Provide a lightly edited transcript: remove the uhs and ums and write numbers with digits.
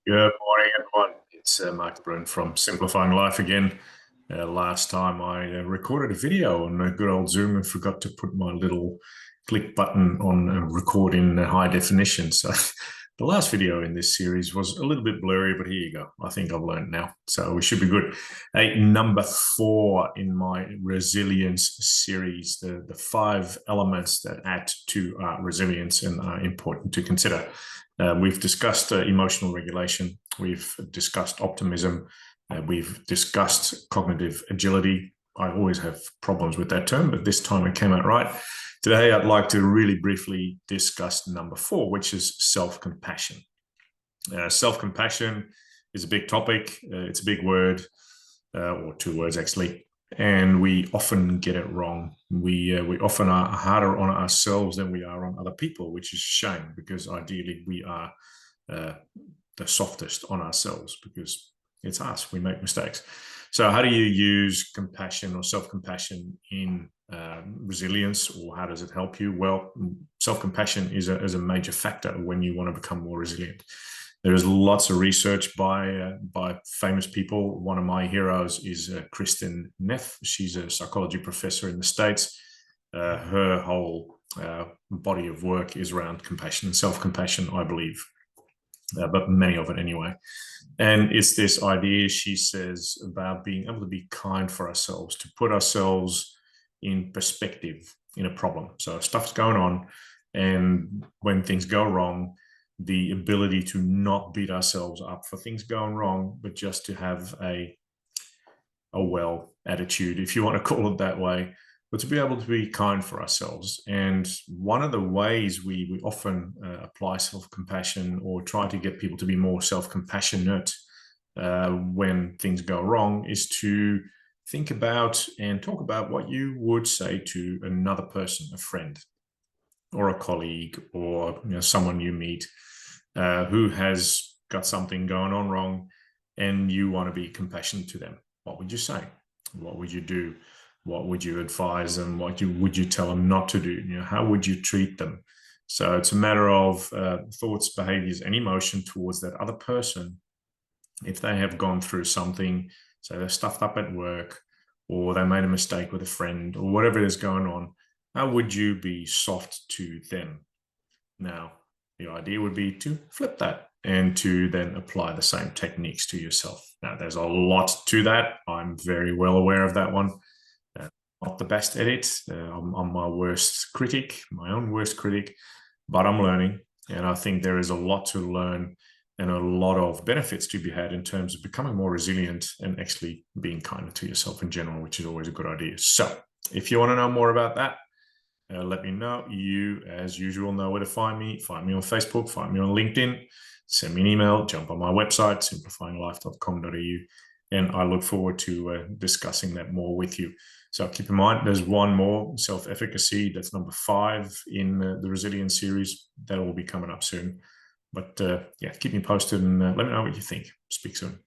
Good morning, everyone. It's Marc de Bruin from Simplifying Life again. Last time I recorded a video on a good old Zoom and forgot to put my little click button on record in high definition. So the last video in this series was a little bit blurry, but here you go. I think I've learned now, so we should be good. Number 4 in my resilience series, the 5 elements that add to resilience and are important to consider. We've discussed emotional regulation. We've discussed optimism. We've discussed cognitive agility. I always have problems with that term, but this time it came out right. Today, I'd like to really briefly discuss number 4, which is self-compassion. Self-compassion is a big topic. It's a big word, or 2 words actually. And we often get it wrong. We often are harder on ourselves than we are on other people, which is a shame, because ideally we are the softest on ourselves, because it's us, we make mistakes. So how do you use compassion or self-compassion in resilience, or how does it help you? Well, self-compassion is a major factor when you want to become more resilient. There's lots of research by famous people. One of my heroes is Kristin Neff. She's a psychology professor in the States. Her whole body of work is around compassion and self-compassion, I believe, but many of it anyway. And it's this idea, she says, about being able to be kind for ourselves, to put ourselves in perspective in a problem. So stuff's going on, and when things go wrong, the ability to not beat ourselves up for things going wrong, but just to have a well attitude, if you want to call it that way, but to be able to be kind for ourselves. And one of the ways we often apply self-compassion, or try to get people to be more self-compassionate when things go wrong, is to think about and talk about what you would say to another person, a friend or a colleague, or someone you meet who has got something going on wrong, and you want to be compassionate to them. What would you say? What would you do? What would you advise them? What would you tell them not to do? How would you treat them? So it's a matter of thoughts, behaviors, and emotion towards that other person. If they have gone through something, so they're stuffed up at work, or they made a mistake with a friend, or whatever is going on, how would you be soft to them? Now, the idea would be to flip that and to then apply the same techniques to yourself. Now, there's a lot to that. I'm very well aware of that one. Not the best at it. I'm my worst critic, my own worst critic, but I'm learning. And I think there is a lot to learn and a lot of benefits to be had in terms of becoming more resilient and actually being kinder to yourself in general, which is always a good idea. So if you want to know more about that, let me know. You, as usual, know where to find me. Find me on Facebook, find me on LinkedIn, send me an email, jump on my website, simplifyinglife.com.au, and I look forward to discussing that more with you. So keep in mind, there's one more, self-efficacy. That's number 5 in the resilience series. That will be coming up soon. But yeah, keep me posted and let me know what you think. Speak soon.